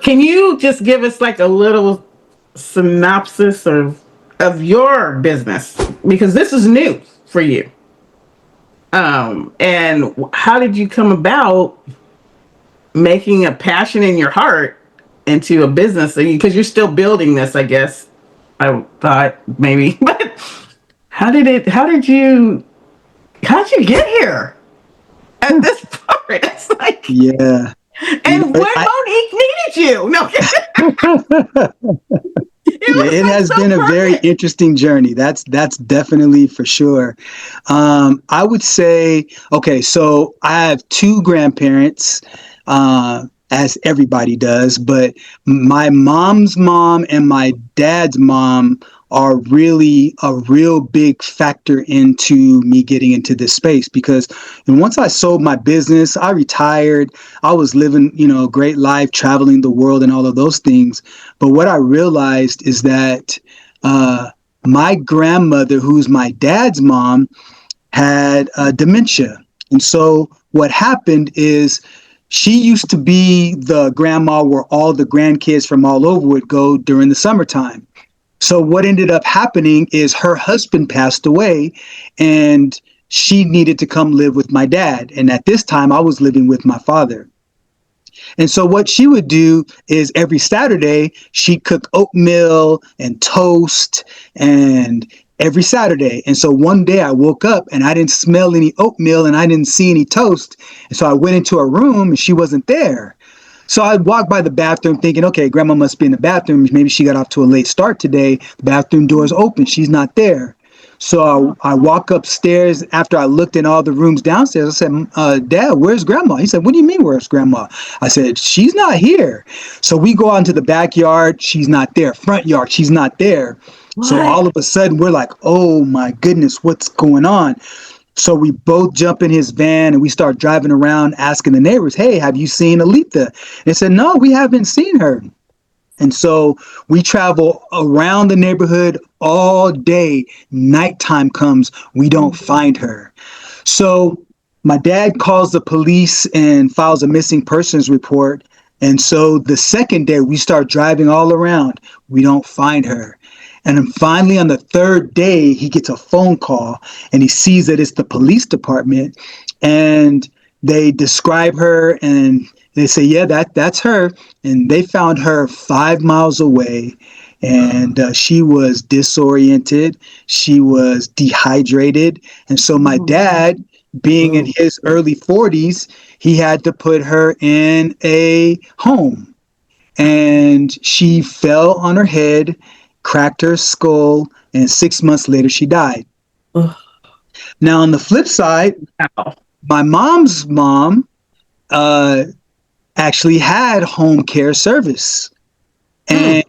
Can you just give us like a little synopsis of your business, because this is new for you? And how did you come about making a passion in your heart into a business? Because you're still building this, I guess. I thought maybe, but how did you get here at this part? It's like, Yeah. You and know, when Monique needed you. No, it yeah, was it like has so been a very perfect. interesting journey. That's definitely for sure. I would say, okay, so I have two grandparents, as everybody does, but my mom's mom and my dad's mom are really a real big factor into me getting into this space because and once I sold my business, I retired. I was living, a great life, traveling the world and all of those things. But what I realized is that my grandmother, who's my dad's mom, had dementia. And so what happened is she used to be the grandma where all the grandkids from all over would go during the summertime. So what ended up happening is her husband passed away and she needed to come live with my dad. And at this time, I was living with my father. And so what she would do is every Saturday, she'd cook oatmeal and toast and every Saturday. And so one day I woke up and I didn't smell any oatmeal and I didn't see any toast. And so I went into her room and she wasn't there. So I walked by the bathroom thinking, okay, grandma must be in the bathroom. Maybe she got off to a late start today. The bathroom door is open. She's not there. So I walk upstairs after I looked in all the rooms downstairs. I said, Dad, where's grandma? He said, what do you mean, where's grandma? I said, she's not here. So we go out into the backyard. She's not there. Front yard. She's not there. So What? all of a sudden we're like, oh my goodness, what's going on? So we both jump in his van and we start driving around asking the neighbors, hey, have you seen Aletha? They said, no, we haven't seen her. And so we travel around the neighborhood all day. Nighttime comes, we don't find her. So my dad calls the police and files a missing persons report. And so the second day we start driving all around, we don't find her. And then finally on the third day, he gets a phone call and he sees that it's the police department and they describe her and they say, yeah, that's her. And they found her 5 miles away and she was disoriented. She was dehydrated. And so my dad, being in Oh, his early 40s, he had to put her in a home and she fell on her head, cracked her skull, and 6 months later she died. oh, Now, on the flip side, wow. my mom's mom uh, actually had home care service, Hmm. and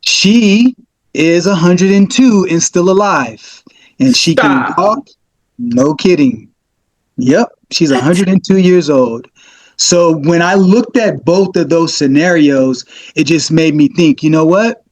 she is 102 and still alive, and she can Stop. walk. No kidding. Yep, she's What? 102 years old. So when I looked at both of those scenarios, it just made me think, you know what?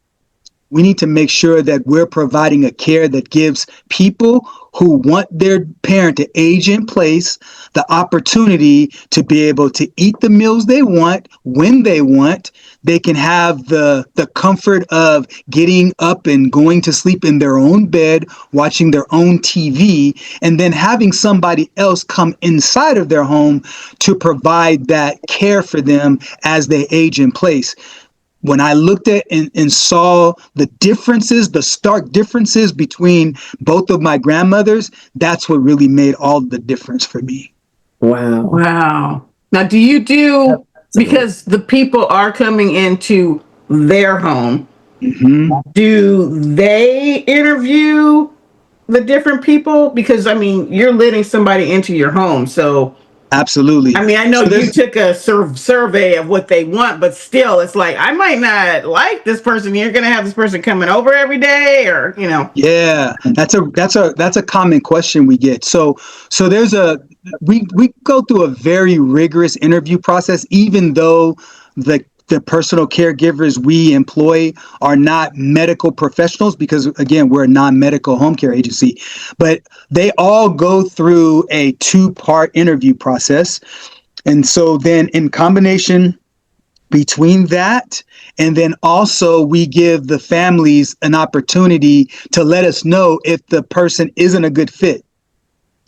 We need to make sure that we're providing a care that gives people who want their parent to age in place the opportunity to be able to eat the meals they want when they want. They can have the comfort of getting up and going to sleep in their own bed, watching their own TV, and then having somebody else come inside of their home to provide that care for them as they age in place. When I looked at and saw the differences, the stark differences between both of my grandmothers, that's what really made all the difference for me. Wow. Wow. Now, do you do, Absolutely. because the people are coming into their home, Hmm. do they interview the different people? Because, I mean, you're letting somebody into your home. So, Absolutely. I mean, I know So you there's took a survey of what they want, but still, it's like, I might not like this person. You're going to have this person coming over every day, or, Yeah, that's a common question we get. So there's a we go through a very rigorous interview process, even though the personal caregivers we employ are not medical professionals, because again, we're a non-medical home care agency, but they all go through a two-part interview process. And so then in combination between that, and then also we give the families an opportunity to let us know if the person isn't a good fit.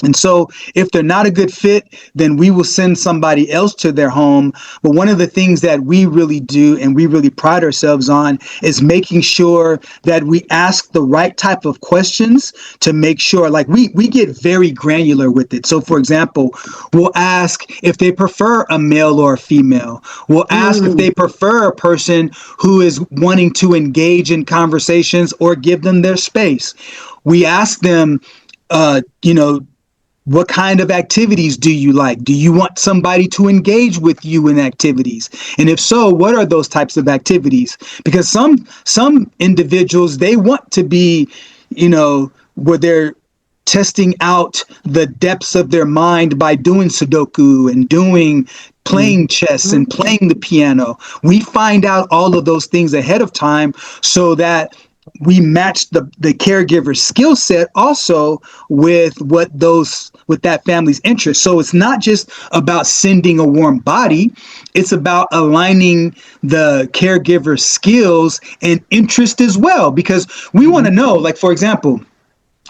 And so if they're not a good fit, then we will send somebody else to their home. But one of the things that we really do and we really pride ourselves on is making sure that we ask the right type of questions to make sure, like we get very granular with it. So for example, we'll ask if they prefer a male or a female. We'll ask if they prefer a person who is wanting to engage in conversations or give them their space. We ask them, you know, what kind of activities do you like? Do you want somebody to engage with you in activities? And if so, what are those types of activities? Because some individuals, they want to be, you know, where they're testing out the depths of their mind by doing Sudoku and doing playing chess and playing the piano. We find out all of those things ahead of time so that we match the caregiver's skill set also with with that family's interest. So it's not just about sending a warm body, it's about aligning the caregiver's skills and interest as well, because we want to know, like for example,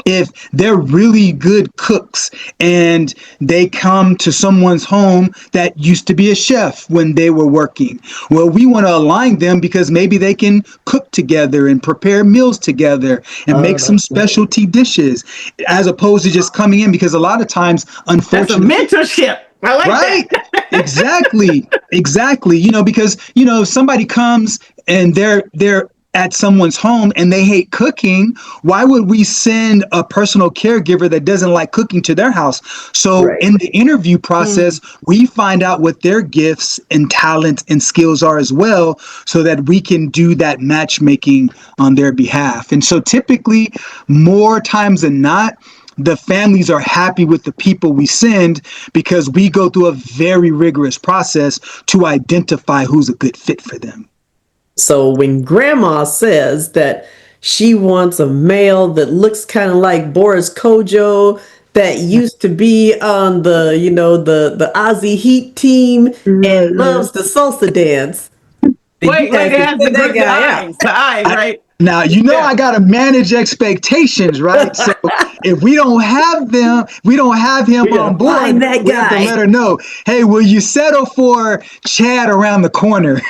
if they're really good cooks and they come to someone's home that used to be a chef when they were working, well, we want to align them because maybe they can cook together and prepare meals together and make some specialty dishes, as opposed to just coming in, because a lot of times, That's a unfortunately, mentorship. I like right? that. Exactly. You know, because if somebody comes and they're at someone's home and they hate cooking, why would we send a personal caregiver that doesn't like cooking to their house? So in the interview process, we find out what their gifts and talents and skills are as well, so that we can do that matchmaking on their behalf. And so typically, more times than not, the families are happy with the people we send because we go through a very rigorous process to identify who's a good fit for them. So when grandma says that she wants a male that looks kind of like Boris Kojo, that used to be on the Aussie Heat team and loves the salsa dance, then Wait, you have it to has send that the guy out. eyes. The eyes, right? Now, I got to manage expectations, right? So if we don't have him You're on gonna board, find that we have to guy. let her know, hey, will you settle for Chad around the corner?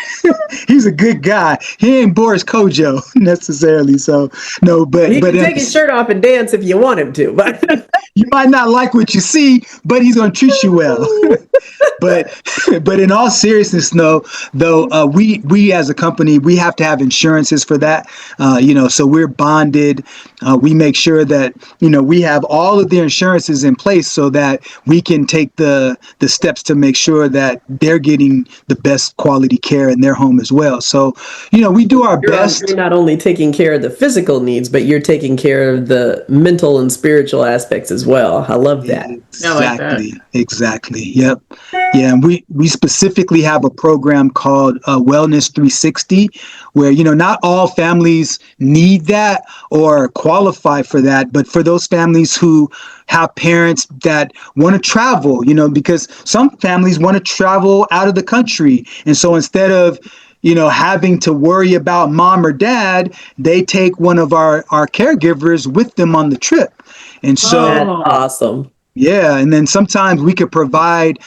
He's a good guy. He ain't Boris Kojo necessarily. So, no, He but can take his shirt off and dance if you want him to, but you might not like what you see, but he's going to treat you well. but in all seriousness, though, we as a company, we have to have insurances for that. So we're bonded. We make sure that we have all of the insurances in place so that we can take the steps to make sure that they're getting the best quality care in their home as well. So we do our best. You're not only taking care of the physical needs, but you're taking care of the mental and spiritual aspects as well. I love that. I like that. Exactly. Yep. Yeah, and we specifically have a program called Wellness 360, where not all families need that or qualify for that, but for those families who have parents that want to travel, because some families want to travel out of the country, and so instead of having to worry about mom or dad, they take one of our caregivers with them on the trip, and so That's awesome. yeah, and then sometimes we could provide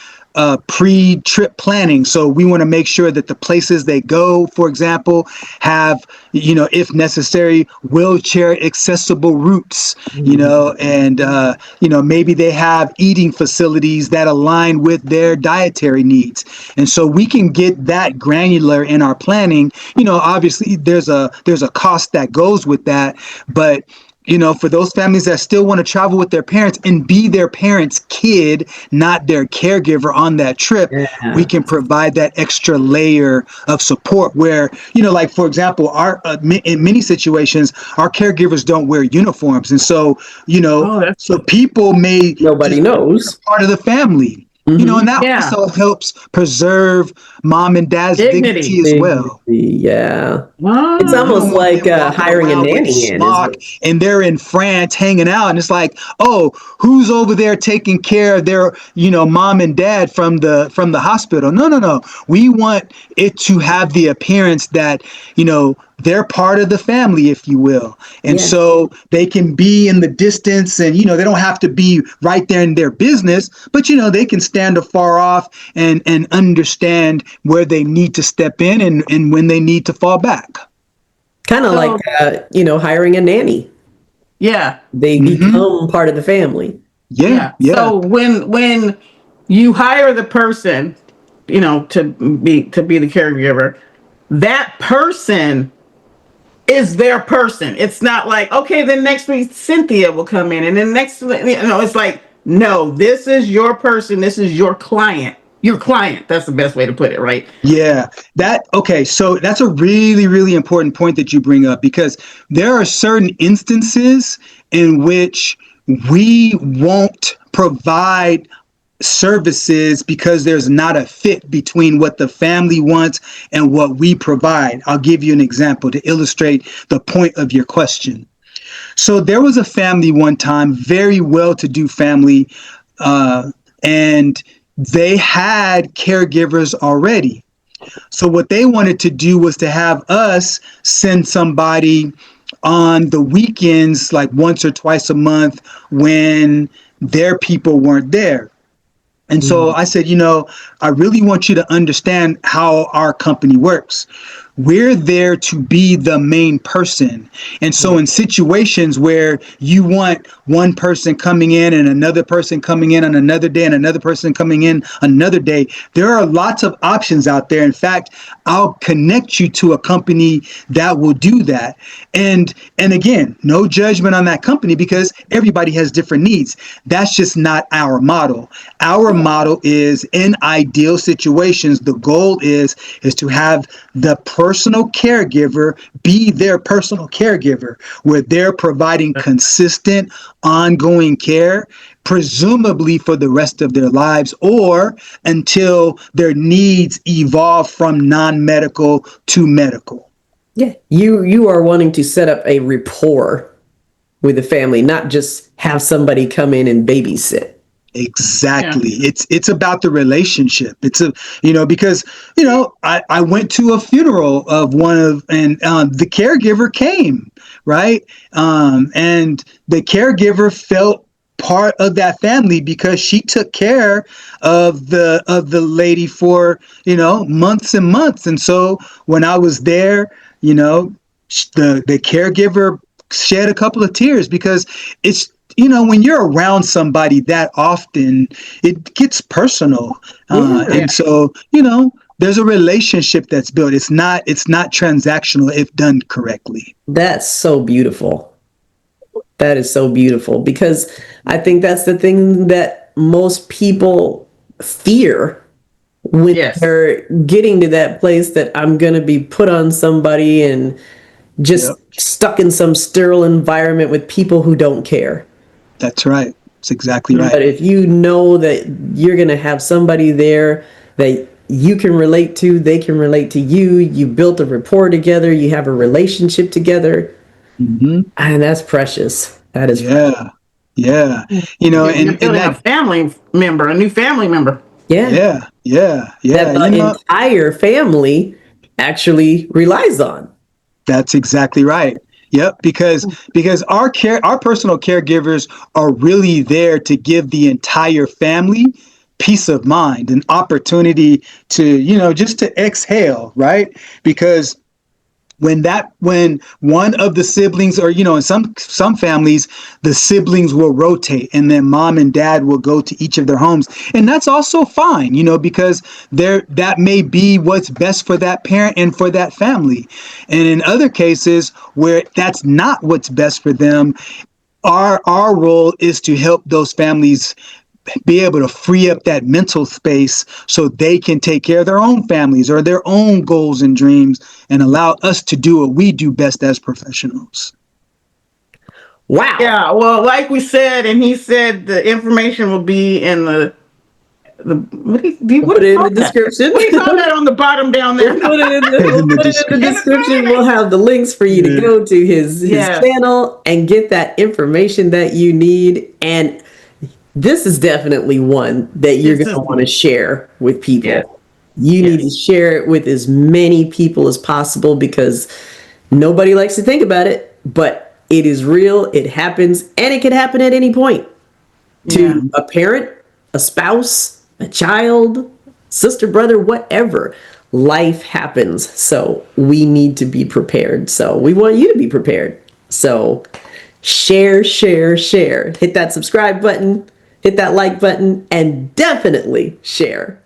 pre-trip planning. So we want to make sure that the places they go, for example, have, if necessary, wheelchair accessible routes, and, maybe they have eating facilities that align with their dietary needs. And so we can get that granular in our planning. Obviously there's a cost that goes with that, but for those families that still want to travel with their parents and be their parents' kid, not their caregiver on that trip, we can provide that extra layer of support where, like, for example, in many situations, our caregivers don't wear uniforms. And so, so people may Nobody knows. part of the family. Mm-hmm. And that Yeah. also helps preserve mom and dad's dignity Dignity. as well. Yeah. It's You almost don't Ah. want like them walking hiring a around with nanny in, isn't smock it? and they're in France hanging out, and it's like, oh, who's over there taking care of their, mom and dad from the hospital? No, no, no. We want it to have the appearance that, they're part of the family, if you will. And Yeah. so they can be in the distance and, they don't have to be right there in their business, but, they can stand afar off and understand where they need to step in and when they need to fall back. Kind of like, So hiring a nanny. yeah. They Hmm. become part of the family. Yeah, Yeah. yeah, So when you hire the person, to be the caregiver, that person is their person. It's not like, okay, then next week Cynthia will come in, and then it's like, no, this is your person. This is your client. Your client. That's the best way to put it, right? yeah. Okay. So that's a really, really important point that you bring up, because there are certain instances in which we won't provide services because there's not a fit between what the family wants and what we provide. I'll give you an example to illustrate the point of your question. So there was a family one time, very well-to-do family, and they had caregivers already. So what they wanted to do was to have us send somebody on the weekends, like once or twice a month, when their people weren't there. And so Mhm. I said, I really want you to understand how our company works. We're there to be the main person. And so in situations where you want one person coming in and another person coming in on another day and another person coming in another day, there are lots of options out there. In fact, I'll connect you to a company that will do that. And again, no judgment on that company, because everybody has different needs. That's just not our model. Our model is, in ideal situations, the goal is to have the personal caregiver be their personal caregiver, where they're providing consistent, ongoing care, presumably for the rest of their lives, or until their needs evolve from non-medical to medical. Yeah. You are wanting to set up a rapport with the family, not just have somebody come in and babysit. Yeah. Exactly. It's about the relationship. It's a because I went to a funeral of one of, and the caregiver came, right, and the caregiver felt part of that family because she took care of the lady for months and months. And so when I was there, the caregiver shed a couple of tears, because it's when you're around somebody that often, it gets personal, Yeah. and Yeah. so there's a relationship that's built. It's not transactional if done correctly. That's so beautiful. That is so beautiful, because I think that's the thing that most people fear when Yes. they're getting to that place, that I'm going to be put on somebody and just Yep, stuck in some sterile environment with people who don't care. that's right. That's exactly right. But if you know that you're going to have somebody there that you can relate to, they can relate to you, you built a rapport together, you have a relationship together, Hmm. and that's precious. That is precious. Yeah, yeah. You're And building a that, family member, a new family member. Yeah. yeah, yeah, That yeah. the entire family actually relies on. That's exactly right. Yep, because our personal caregivers are really there to give the entire family peace of mind, an opportunity to, just to exhale, right? Because when one of the siblings, or in some families, the siblings will rotate and then mom and dad will go to each of their homes, and that's also fine, because that may be what's best for that parent and for that family. And in other cases where that's not what's best for them, our role is to help those families be able to free up that mental space so they can take care of their own families or their own goals and dreams, and allow us to do what we do best as professionals. Wow. Yeah. Well, like we said, and he said the information will be in what Put do you it in call the that? description. What do you call that on the bottom down there? We'll put it in the, we'll put it in the description. We'll have the links for you to go to his Yes. channel and get that information that you need. And this is definitely one that you're This going is to want to share with people. Yes. You need to Yes. share it with as many people as possible because nobody likes to think about it, but it is real, it happens, and it can happen at any point Yeah. to a parent, a spouse, a child, sister, brother, whatever. Life happens. So we need to be prepared. So we want you to be prepared. So share, share, share. Hit that subscribe button, hit that like button, and definitely share.